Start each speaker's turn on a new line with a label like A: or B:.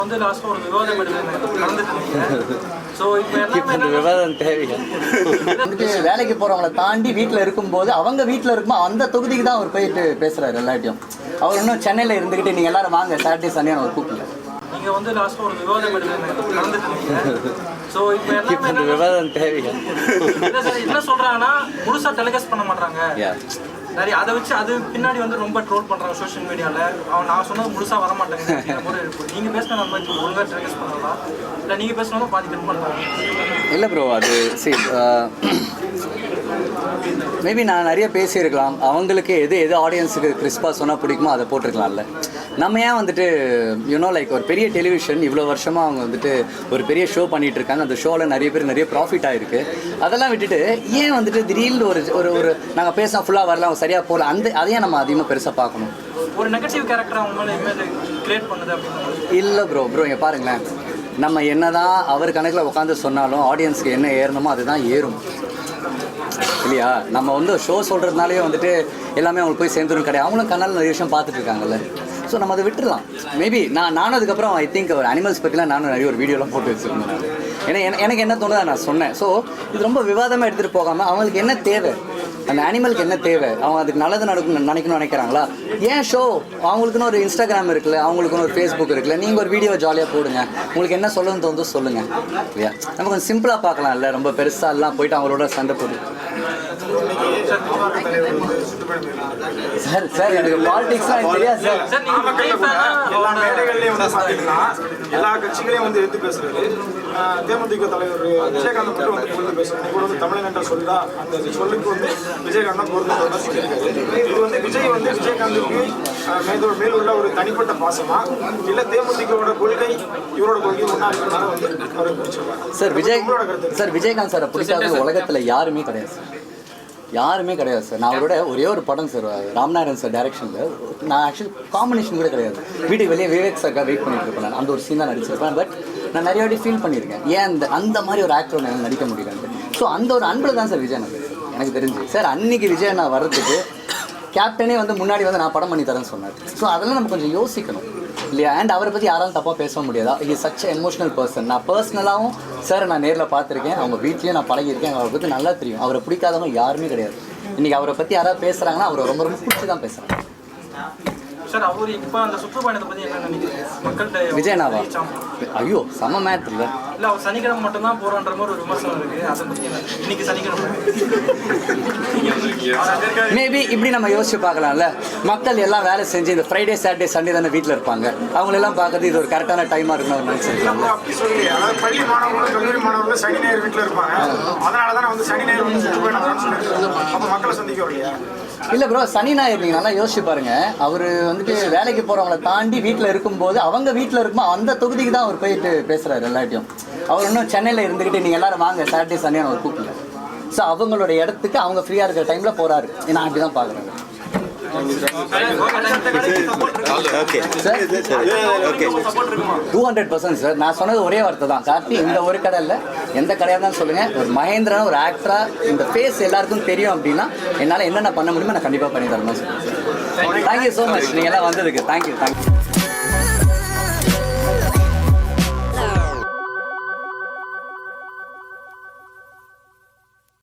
A: வந்து லாஸ்ட் ஒரு விவாதம் நடந்துட்டு ஸோ இப்போ
B: இந்த விவாதம் தேவையா?
C: வந்துட்டு வேலைக்கு போறவங்களை தாண்டி வீட்டில் இருக்கும்போது அவங்க வீட்டில் இருக்கும்போது அந்த தொகுதிக்கு தான் அவர் போயிட்டு பேசுறாரு எல்லாத்தையும். அவர் இன்னும் சென்னையில் இருந்துக்கிட்டு நீங்கள் எல்லாரும் வாங்க சாட்டர்டே சண்டே அவர் கூப்பிடல.
A: நீங்கள் வந்து லாஸ்ட் ஒரு விவாதம் நடந்துட்டு ஸோ இப்போ
B: இந்த விவாதம் தேவையா?
A: என்ன சொல்றாங்கன்னா முழுசா டெலிகாஸ்ட் பண்ண மாட்டாங்க நிறைய, அதை வச்சு அது பின்னாடி வந்து ரொம்ப ட்ரோல் பண்ணுறாங்க சோஷியல் மீடியாவில். நான் சொன்னது முழுசாக வர மாட்டேங்க நீங்கள் பேசினா நம்ம ஒழுங்காக டெலிகாஸ்ட் பண்ணலாம், இல்லை நீங்கள் பேசினா பாதி கட் பண்ணுறாங்க.
C: இல்லை ப்ரோ, அது சரி மேபி நான் நிறைய பேசியிருக்கலாம். அவங்களுக்கு எது ஆடியன்ஸுக்கு கிறிஸ்பாக சொன்னால் பிடிக்குமோ அதை போட்டிருக்கலாம்ல. நம்ம ஏன் வந்துட்டு லைக் ஒரு பெரிய டெலிவிஷன் இவ்வளோ வருஷமாக அவங்க வந்துட்டு ஒரு பெரிய ஷோ பண்ணிகிட்டு இருக்காங்க. அந்த ஷோவில் நிறைய பேர் நிறைய ப்ராஃபிட் ஆகிருக்கு. அதெல்லாம் விட்டுட்டு ஏன் வந்துட்டு திடீர்னு ஒரு நாங்கள் பேசினா ஃபுல்லாக வரலாம் சரியாக போகல, அதையும் நம்ம அதிகமாக பெருசாக பார்க்கணும்.
A: ஒரு நெகட்டிவ் கேரக்டர் அவங்களால இமேஜ் கிரியேட் பண்ணுது அப்படின்னு
C: இல்லை ப்ரோ இங்கே பாருங்களேன், நம்ம என்ன தான் அவர் கணக்கில் உட்காந்து சொன்னாலும் ஆடியன்ஸுக்கு என்ன ஏறணுமோ அதுதான் ஏறும் இல்லையா? நம்ம வந்து ஷோ சொல்கிறதுனாலே வந்துட்டு எல்லாமே அவங்களுக்கு போய் சேர்ந்துடும் கிடையாது. அவங்களும் கண்ணால் நிறைய விஷயம் பார்த்துட்டு இருக்காங்கல்ல. ஸோ நம்ம அதை விட்டுடலாம். மேபி நானும் அதுக்கப்புறம் ஐ திங்க் ஒரு அனிமல்ஸ் பற்றிலாம் நானும் நிறைய ஒரு வீடியோலாம் போட்டு வச்சுருந்தேன். ஏன்னா எனக்கு என்ன தோணுதோ நான் சொன்னேன். ஸோ இது ரொம்ப விவாதமாக எடுத்துகிட்டு போகாமல் அவங்களுக்கு என்ன தேவை, அந்த அனிமலுக்கு என்ன தேவை, அவங்க அதுக்கு நல்லது நினைக்கணும்னு நினைக்கிறாங்களா? ஏன் ஷோ அவங்களுக்குன்னு ஒரு இன்ஸ்டாகிராம் இருக்குல்ல, அவங்களுக்குன்னு ஒரு ஃபேஸ்புக் இருக்குல்ல, நீங்கள் ஒரு வீடியோ ஜாலியாக போடுங்க, உங்களுக்கு என்ன சொல்லணும்னு தோணுதோ சொல்லுங்கள் இல்லையா? நம்ம கொஞ்சம் சிம்பிளாக பார்க்கலாம் இல்லை, ரொம்ப பெருசாக எல்லாம் போயிட்டு அவங்களோட சண்டை போடு. சார் எனக்கு பாலிடிக்ஸ்லாம் தெரியாது சார்.
D: எல்லா கட்சிகளையும் வந்து எடுத்து பேசுறது. தேமுதிக தலைவர் விஜயகாந்த் மட்டும் வந்து பொருள் பேசுறாரு. கூட வந்து தமிழக சொல்லா அந்த சொல்லுக்கு வந்து விஜயகாந்த் பொருள் சொல்லியிருக்காரு. இது வந்து விஜய் வந்து விஜயகாந்துக்கு மேல் உள்ள ஒரு தனிப்பட்ட பாசமா இல்ல தேமுதிகோட கொள்கை இவரோட கொள்கை ஒன்றா இருக்கிறனால வந்து அவரை பிடிச்சிருக்காங்க
C: சார். விஜயகாந்த் சாரை பிடிக்காத உலகத்தில் யாருமே கிடையாது சார், யாருமே கிடையாது சார். நான் அவரோட ஒரே ஒரு படம் சார், ராம்நாராயணன் சார் டைரக்ஷனில் நான் ஆக்சுவலி காம்பினேஷன் கூட கிடையாது. வீட்டுக்கு வெளியே விவேக் சார்க்காக வெயிட் பண்ணிட்டு இருப்பேன். நான் அந்த ஒரு சீன் தான் நடிச்சிருப்பேன். பட் நான் நிறைய வாட்டி ஃபீல் பண்ணியிருக்கேன் ஏன் அந்த மாதிரி ஒரு ஆக்டர் எனக்கு நடிக்க முடியலன்ட்டு. ஸோ அந்த ஒரு அன்பில் தான் சார் விஜய் எனக்கு தெரிஞ்சு சார். அன்னைக்கு விஜய் நான் வர்றதுக்கு கேப்டனே வந்து முன்னாடி வந்து நான் படம் பண்ணி தரேன்னு சொன்னார். ஸோ அதெல்லாம் நம்ம கொஞ்சம் யோசிக்கணும் இல்லையா? அண்ட் அவரை பற்றி யாராலும் தப்பாக பேச முடியாதா? He is such emotional person. நான் பர்சனலாகவும் சார் நான் நேரில் பார்த்துருக்கேன், அவங்க வீட்லேயும் நான் பழகியிருக்கேன். அவரை பற்றி நல்லா தெரியும். அவரை பிடிக்காதவங்க யாருமே கிடையாது. இன்றைக்கி அவரை பற்றி யாராவது பேசுகிறாங்கன்னா அவரை ரொம்ப ரொம்ப பிடிச்சி தான் பேசுகிறாங்க.
A: சார் அவர் இப்போ அந்த சுற்றுப்பயணத்தை பற்றி என்ன நினைக்கிறீங்க? மக்கள்கிட்ட
C: விஜயனாவா? ஐயோ செம மேட்ரு இல்லை.
A: இல்லை அவர் சனிக்கிழமை மட்டும்தான் போகிறான்ற மாதிரி ஒரு விமர்சனம் இருக்குது. அதை பற்றி இன்னைக்கு சனிக்கிழமை
C: மேபி இப்படி நம்ம யோசிச்சு பார்க்கலாம்ல. மக்கள் எல்லாம் வேலை செஞ்சு இந்த ஃப்ரைடே சாட்டர்டே சண்டே தானே வீட்டில் இருப்பாங்க. அவங்களெல்லாம் பார்க்கறது இது ஒரு கரெக்டான டைமாக இருக்கணும் நினைச்சிருக்காங்க.
D: அப்படி சொல்லி அதாவது பள்ளி மாணவர்களும் கல்லூரி மாணவர்களும் சனி ஞாயிறு வீட்டில் இருப்பாங்க. அதனால தான் நான் வந்து சனி ஞாயிறு வந்து சுற்றுப்பயணம் சொல்லியிருக்கேன். அப்போ மக்களை சந்திக்க வரலையா?
C: இல்லை ப்ரோ, சனி ஞாயிறு நீங்கள் நல்லா யோசிச்சு பாருங்க. அவர் வந்துட்டு வேலைக்கு போகிறவங்கள தாண்டி வீட்டில் இருக்கும்போது அவங்க வீட்டில் இருக்கும்போது அந்த தொகுதிக்கு தான் அவர் போயிட்டு பேசுகிறாரு எல்லாத்தையும். அவர் இன்னும் சென்னையில் இருந்துக்கிட்டு நீங்கள் எல்லாரும் வாங்க சாட்டர்டே சண்டே அவர் கூப்பிடல. ஸோ அவங்களோட இடத்துக்கு அவங்க ஃப்ரீயாக இருக்கிற டைமில் போகிறாரு. நான் அப்படி தான் பார்க்குறேன். 200% சார். நான் சொன்னது ஒரே வார்த்தை தான், கார்த்தி இந்த ஒரு கடை இல்லை, எந்த கடையாக தான் சொல்லுங்கள். ஒரு மகேந்திரா ஒரு ஆக்டராக இந்த ஃபேஸ் எல்லாருக்கும் தெரியும் அப்படின்னா என்னால் என்னென்ன பண்ண முடியுமோ நான் கண்டிப்பாக பண்ணி தரேன் தான் சொல்லுவேன். தேங்க்யூ ஸோ மச் நீங்கள் எல்லாம் வந்ததுக்கு. தேங்க்யூ.